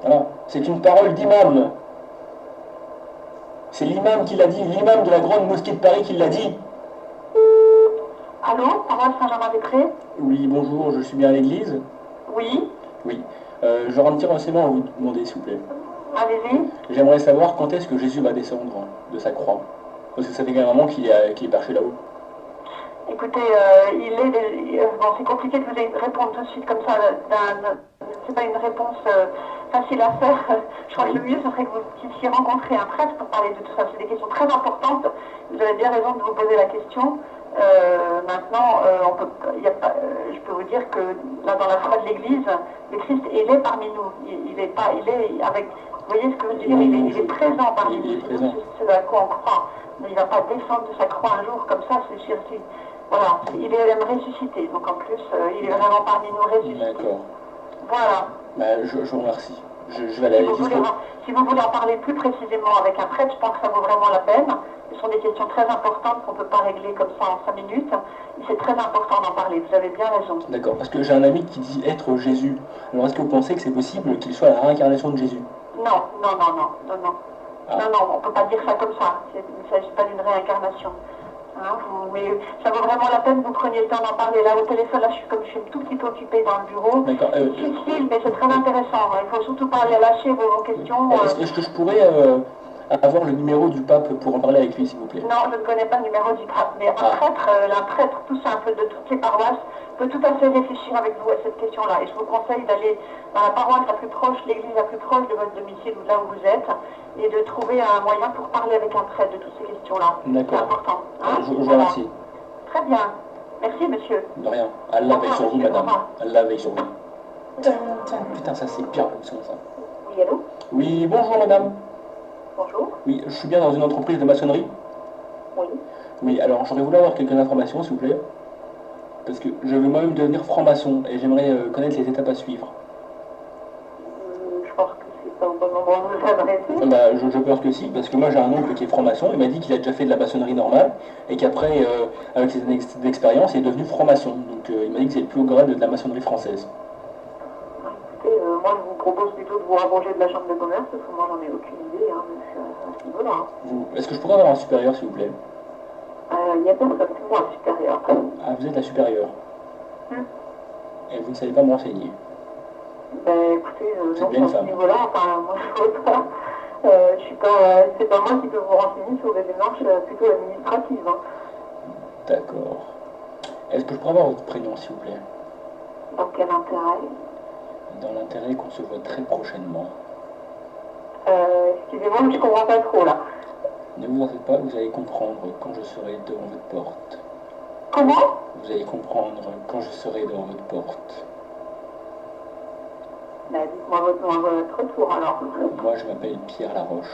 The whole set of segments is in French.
Voilà, c'est une parole d'imam. C'est l'imam qui l'a dit, l'imam de la grande mosquée de Paris qui l'a dit. Allô, paroisse Saint-Germain-des-Prés? Oui, bonjour, je suis bien à l'église. Oui, Oui. J'aurais un petit renseignement à vous demander, s'il vous plaît. allez-y. J'aimerais savoir quand est-ce que Jésus va descendre de sa croix. Parce que ça fait quand même un moment qu'il est perché là-haut. Écoutez, bon, c'est compliqué de vous répondre tout de suite comme ça. C'est pas une réponse facile à faire. Je crois que le Oui. mieux, ce serait que vous puissiez rencontrer un prêtre pour parler de tout ça. C'est des questions très importantes. Vous avez bien raison de vous poser la question. Maintenant, je peux vous dire que là, dans la foi de l'Église, le Christ, il est parmi nous. Il est pas, il est avec. Vous voyez ce que je veux dire? Il est présent parmi Il est nous. présent. C'est à quoi on croit. Mais il ne va pas descendre de sa croix un jour comme ça. Voilà, il est même ressuscité. Donc en plus, il est vraiment parmi nous ressuscité. D'accord. Voilà. Bah, je vous remercie. Je vais aller à Si vous, l'église. si vous voulez en parler plus précisément avec un prêtre, je pense que ça vaut vraiment la peine. Ce sont des questions très importantes qu'on ne peut pas régler comme ça en 5 minutes. C'est très important d'en parler, vous avez bien raison. D'accord, parce que j'ai un ami qui dit être Jésus. Alors est-ce que vous pensez que c'est possible qu'il soit la réincarnation de Jésus? Non, non, non, non, non, non. Ah. Non, non, on ne peut pas dire ça comme ça. Il ne s'agit pas d'une réincarnation. Hein, mais ça vaut vraiment la peine que vous preniez le temps d'en parler. Là, au téléphone, là, comme je suis un tout petit peu occupée dans le bureau. D'accord. C'est difficile, mais c'est très intéressant. Il faut surtout pas lâcher vos questions. Est-ce que je pourrais avoir le numéro du pape pour en parler avec lui, s'il vous plaît? Non, je ne connais pas le numéro du pape, mais un prêtre tout simple de toutes les paroisses peut tout à fait réfléchir avec vous à cette question-là. Et je vous conseille d'aller dans la paroisse la plus proche, l'église la plus proche de votre domicile ou là où vous êtes, et de trouver un moyen pour parler avec un prêtre de toutes ces questions-là. D'accord. C'est important. Hein, je vous remercie. Très bien. Merci, monsieur. De rien. Allah veille sur vous, madame. Allah veille sur vous. Putain, ça c'est pire comme son, ça. Oui, allô? Oui, bonjour, madame. Bonjour. Oui, je suis bien dans une entreprise de maçonnerie. Oui. Oui, alors j'aurais voulu avoir quelques informations, s'il vous plaît. Parce que je veux moi-même devenir franc-maçon et j'aimerais connaître les étapes à suivre. Je pense que c'est pas au bon moment de vous adresser. Bah, je pense que si, parce que moi j'ai un oncle qui est franc-maçon, il m'a dit qu'il a déjà fait de la maçonnerie normale et qu'après, avec ses années d'expérience, il est devenu franc-maçon. Donc il m'a dit que c'est le plus haut grade de la maçonnerie française. Écoutez, moi je vous propose plutôt de vous rapprocher de la chambre de commerce, parce que moi j'en ai aucune idée à ce niveau-là. Est-ce que je pourrais avoir un supérieur, s'il vous plaît? Il n'y a personne, c'est moi le supérieur. Ah, vous êtes la supérieure. Et vous ne savez pas me renseigner. Ben écoutez, C'est bien une à ce femme. niveau-là, enfin, moi je ne pas. Je suis pas. C'est pas moi qui peux vous renseigner sur des démarches plutôt administratives. Hein. D'accord. Est-ce que je pourrais avoir votre prénom, s'il vous plaît? Dans quel intérêt? Dans l'intérêt qu'on se voit très prochainement. Excusez-moi, mais je comprends pas trop là. Ne vous en faites pas, vous allez comprendre quand je serai devant votre porte. Comment? Vous allez comprendre quand je serai devant votre porte. Ben, dites-moi votre nom à votre tour alors. Moi, je m'appelle Pierre Laroche.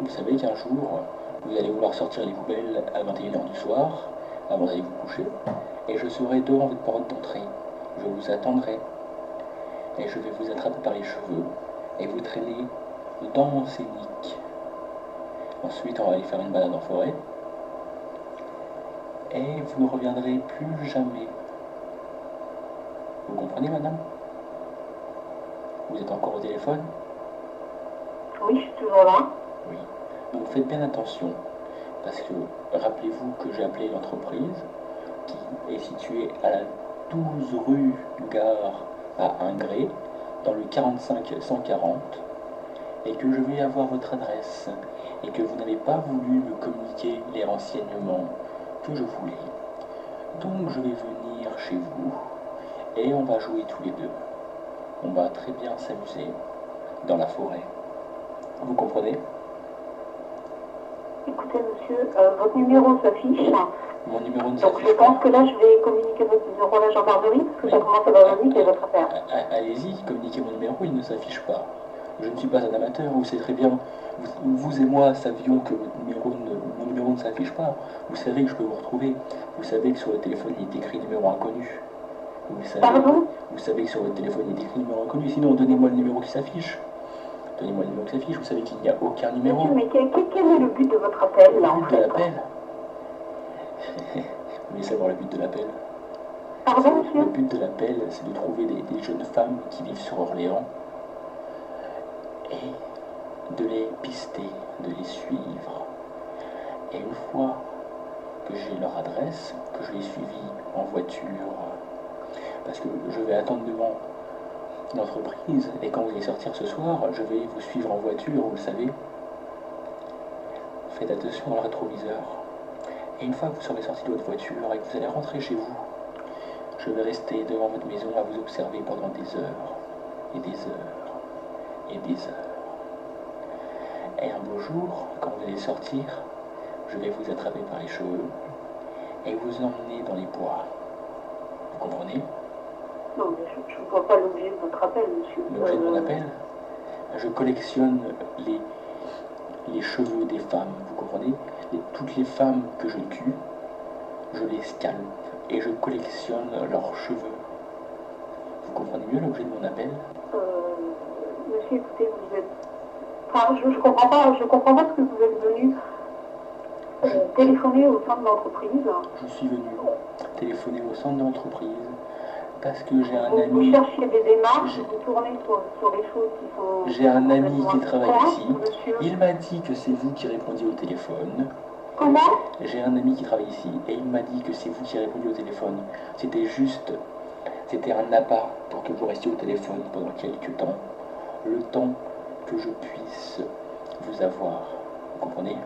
Vous savez qu'un jour, vous allez vouloir sortir les poubelles à 21h du soir, avant d'aller vous coucher, et je serai devant votre porte d'entrée. Je vous attendrai, et je vais vous attraper par les cheveux, et vous traîner dans mon scénic. Ensuite, on va aller faire une balade en forêt, et vous ne reviendrez plus jamais. Vous comprenez, madame? Vous êtes encore au téléphone? Oui, je suis toujours là. Oui. Donc faites bien attention, parce que rappelez-vous que j'ai appelé l'entreprise qui est située à la 12 rue Gare à Ingré, dans le 45-140, et que je vais avoir votre adresse, et que vous n'avez pas voulu me communiquer les renseignements que je voulais. Donc je vais venir chez vous, et on va jouer tous les deux. On va très bien s'amuser dans la forêt. Vous comprenez? Écoutez, monsieur, votre numéro s'affiche. Mon numéro ne Donc s'affiche je pas. pense que là, je vais communiquer votre numéro à la gendarmerie, parce que ça commence à avoir vite et votre affaire. Allez-y, communiquez mon numéro, il ne s'affiche pas. Je ne suis pas un amateur, vous savez très bien. Vous et moi savions que mon numéro ne s'affiche pas. Vous savez que je peux vous retrouver. Vous savez que sur le téléphone, il est écrit numéro inconnu. Pardon? Vous savez que sur votre téléphone, il est écrit numéro inconnu. Sinon, donnez-moi le numéro qui s'affiche. Donnez-moi le numéro qui s'affiche. Vous savez qu'il n'y a aucun numéro. Monsieur, mais quel est le but de votre appel, là, en Le but fait? de l'appel. Vous voulez savoir le but de l'appel? Pardon, Le monsieur? but de l'appel, c'est de trouver des jeunes femmes qui vivent sur Orléans et de les pister, de les suivre. Et une fois que j'ai leur adresse, que je les suivis en voiture, parce que je vais attendre devant l'entreprise, et quand vous allez sortir ce soir, je vais vous suivre en voiture, vous le savez. Faites attention dans le rétroviseur. Et une fois que vous serez sorti de votre voiture et que vous allez rentrer chez vous, je vais rester devant votre maison à vous observer pendant des heures, et des heures, et des heures. Et un beau jour, quand vous allez sortir, je vais vous attraper par les cheveux et vous emmener dans les bois. Vous comprenez? Non, mais je ne vois pas l'objet de votre appel, monsieur. L'objet de mon appel? Je collectionne les cheveux des femmes, vous comprenez? Toutes les femmes que je tue, je les scalpe et je collectionne leurs cheveux. Vous comprenez mieux l'objet de mon appel? Monsieur, écoutez, vous êtes... Enfin, je comprends pas ce que vous êtes venu téléphoner au sein de l'entreprise. Je suis venu téléphoner au centre de l'entreprise parce que j'ai un Vous ami. cherchez des démarches, vous tournez sur les choses qui sont... J'ai un ami qui travaille ici. Monsieur. Il m'a dit que c'est vous qui répondiez au téléphone. Comment? J'ai un ami qui travaille ici et il m'a dit que c'est vous qui répondiez au téléphone. C'était un appât pour que vous restiez au téléphone pendant quelques temps, le temps que je puisse vous avoir. Vous comprenez?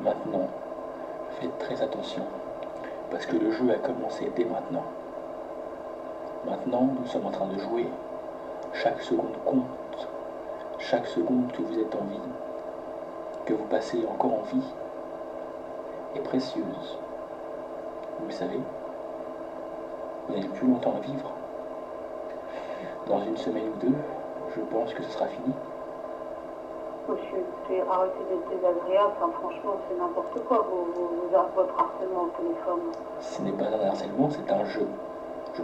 Maintenant, faites très attention, parce que le jeu a commencé dès maintenant. Maintenant, nous sommes en train de jouer. Chaque seconde compte. Chaque seconde que vous êtes en vie, que vous passez encore en vie, est précieuse. Vous le savez, vous n'avez plus longtemps à vivre. Dans une semaine ou deux, je pense que ce sera fini. Monsieur, écoutez, arrêtez d'être désagréable. Enfin, franchement, c'est n'importe quoi, votre harcèlement au téléphone. Ce n'est pas un harcèlement, c'est un jeu. Je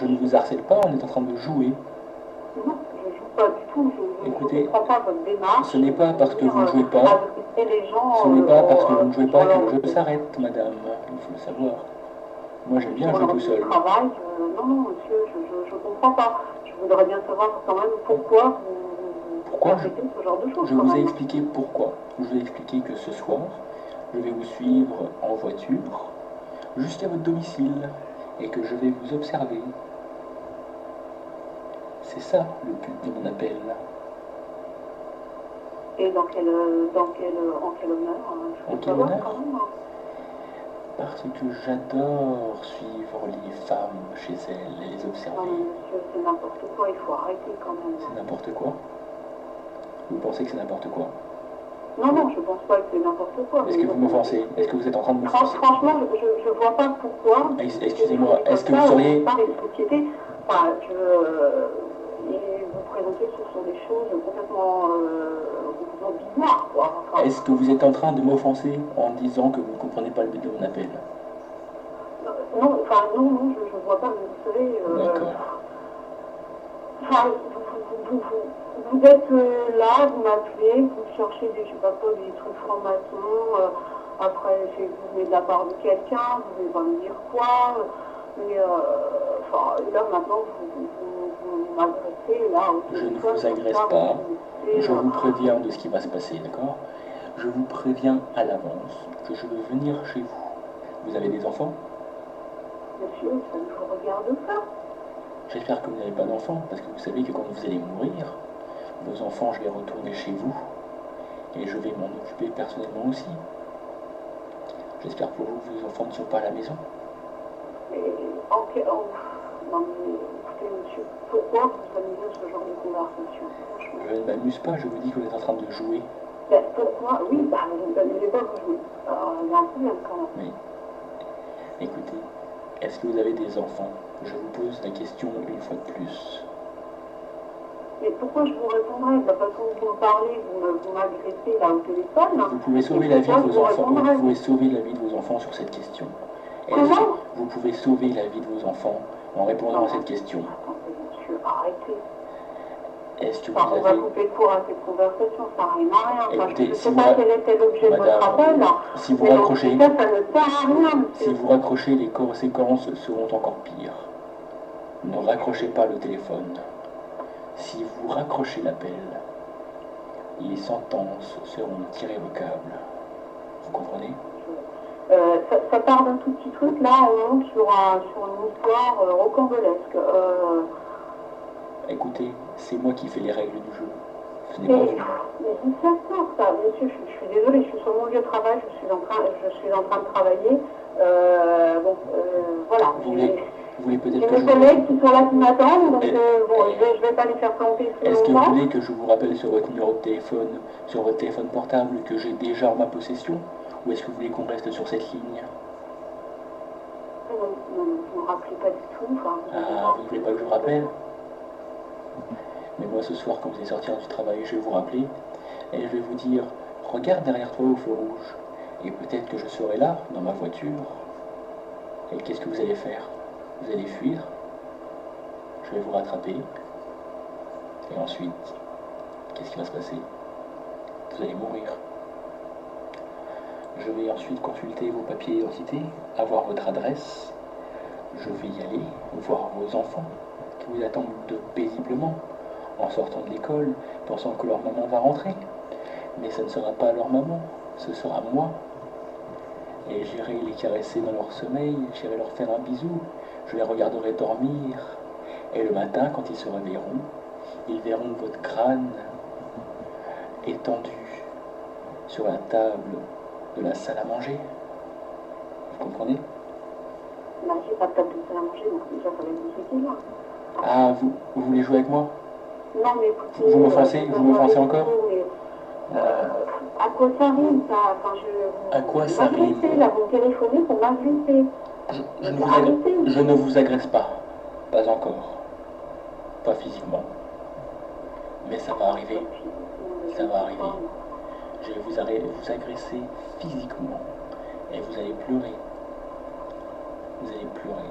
ne vous harcèle pas, on est en train de jouer. Non, je ne joue pas du tout. Écoutez, je ne comprends pas votre démarche. Ce n'est pas parce que vous ne jouez pas. Ce n'est pas parce que vous ne jouez pas que le jeu s'arrête, madame. Il faut le savoir. Moi, j'aime bien jouer tout seul. Travail, non, monsieur, je ne comprends pas. Je voudrais bien savoir quand même pourquoi vous arrêtez ce genre de choses. Je vous ai expliqué pourquoi. Je vous ai expliqué que ce soir, je vais vous suivre en voiture jusqu'à votre domicile et que je vais vous observer. C'est ça le but de mon appel. Et en quel honneur? En quel honneur? Parce que j'adore suivre les femmes chez elles et les observer. Non, monsieur, c'est n'importe quoi, il faut arrêter quand même. C'est n'importe quoi? Vous pensez que c'est n'importe quoi? Non, je pense pas que c'est n'importe quoi. Est-ce que vous m'offensez? Est-ce que vous êtes en train de m'offenser? Franchement, je vois pas pourquoi. Excusez-moi, est-ce que vous seriez... Enfin, vous présentez sur des choses complètement bizarres, quoi. Enfin, est-ce que vous êtes en train de m'offenser en disant que vous ne comprenez pas le but de mon appel? Non, je vois pas, vous savez... D'accord. Enfin, vous êtes là, vous m'appelez, vous cherchez des, je sais pas quoi, des trucs francs-maçons, après, vous venez de la part de quelqu'un, vous ne pouvez pas me dire quoi, mais là, maintenant, vous m'agressez, là, au téléphone. Je ne vous agresse pas, je vous préviens de ce qui va se passer, d'accord? Je vous préviens à l'avance que je veux venir chez vous. Vous avez des enfants? Monsieur, ça ne vous regarde pas. J'espère que vous n'avez pas d'enfants, parce que vous savez que quand vous allez mourir, vos enfants, je vais retourner chez vous, et je vais m'en occuper personnellement aussi. J'espère pour vous que vos enfants ne sont pas à la maison. Non, mais écoutez, monsieur, pourquoi vous amusez à ce genre de conversation, franchement? Je ne m'amuse pas, je vous dis que vous êtes en train de jouer. Ben, pourquoi? Oui, vous ne vous amusez pas, vous jouez. Alors, il y a un problème quand même. Oui. Écoutez, est-ce que vous avez des enfants? Je vous pose la question une fois de plus. Mais pourquoi je vous répondrai? De la façon dont vous me parlez, vous m'agressez là au téléphone. Vous pouvez sauver la vie de vos enfants. Vous pouvez sauver la vie de vos enfants sur cette question. Comment? Vous pouvez sauver la vie de vos enfants en répondant à cette question. Attendez, monsieur, arrêtez. Est-ce que Enfin, vous on va avez... couper court à cette conversation, ça rime à rien. Enfin, Écoutez, je ne si sais vous pas ra- quel était l'objet de votre Madame, appel, si vous mais dans tous raccrochez, les cas, ça ne sert à rien, si monsieur. vous raccrochez, les conséquences seront encore pires. Ne raccrochez pas le téléphone. Si vous raccrochez l'appel, les sentences seront irrévocables. Vous comprenez? Ça part d'un tout petit truc, là, on monte sur une histoire rocambolesque. Écoutez, c'est moi qui fais les règles du jeu. Ce n'est Mais, pas vous. mais c'est ça, monsieur, je suis désolée, je suis sur mon lieu de travail, je suis en train de travailler. Voilà. Vous voulez peut-être J'ai que mes je vous... collègues qui sont là qui m'attendent, donc Et- je vais pas les faire planter plus Est-ce que vous longtemps. voulez que je vous rappelle sur votre numéro de téléphone, sur votre téléphone portable que j'ai déjà en ma possession? Ou est-ce que vous voulez qu'on reste sur cette ligne? Non, je ne me rappelais pas du tout. Enfin, Ah, vous ne voulez pas que je vous rappelle? Mais moi ce soir, quand vous allez sortir du travail, je vais vous rappeler et je vais vous dire, regarde derrière toi au feu rouge. Et peut-être que je serai là, dans ma voiture. Et qu'est-ce que vous allez faire? Vous allez fuir, je vais vous rattraper. Et ensuite, qu'est-ce qui va se passer? Vous allez mourir. Je vais ensuite consulter vos papiers d'identité, avoir votre adresse. Je vais y aller, voir vos enfants qui vous attendent paisiblement en sortant de l'école, pensant que leur maman va rentrer. Mais ce ne sera pas leur maman, ce sera moi. Et j'irai les caresser dans leur sommeil, j'irai leur faire un bisou, je les regarderai dormir. Et le matin, quand ils se réveilleront, ils verront votre crâne étendu sur la table de la salle à manger. Vous comprenez? bah, j'ai pas de table de salle à manger, donc déjà ça va être difficile là. Ah, vous voulez jouer avec moi? Non, mais écoutez. Vous m'offensez encore? À quoi ça rime ça? Enfin, À quoi ça rime? Là, vous me téléphonez pour m'agresser. Je ne vous agresse pas. Pas encore. Pas physiquement. Mais ça va arriver. Ça va arriver. Je vais vous agresser physiquement. Et vous allez pleurer. Vous allez pleurer.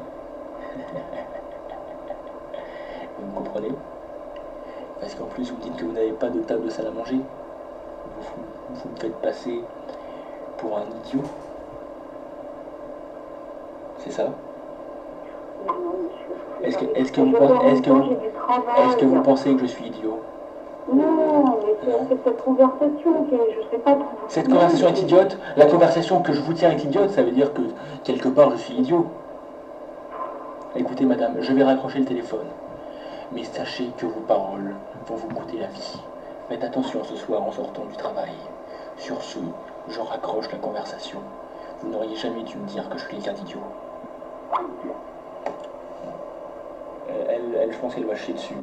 Vous me comprenez? Parce qu'en plus, vous dites que vous n'avez pas de table de salle à manger. Vous me faites passer pour un idiot. C'est ça? Non, monsieur. Est-ce que vous pensez que je suis idiot? Non, mais c'est cette conversation qui est, je sais pas. Cette conversation est idiote? La conversation que je vous tiens est idiote, ça veut dire que quelque part je suis idiot. Écoutez madame, je vais raccrocher le téléphone. Mais sachez que vos paroles vont vous coûter la vie. Faites attention ce soir en sortant du travail. Sur ce, je raccroche la conversation. Vous n'auriez jamais dû me dire que je suis quelqu'un d'idiot. Je pense qu'elle va chier dessus.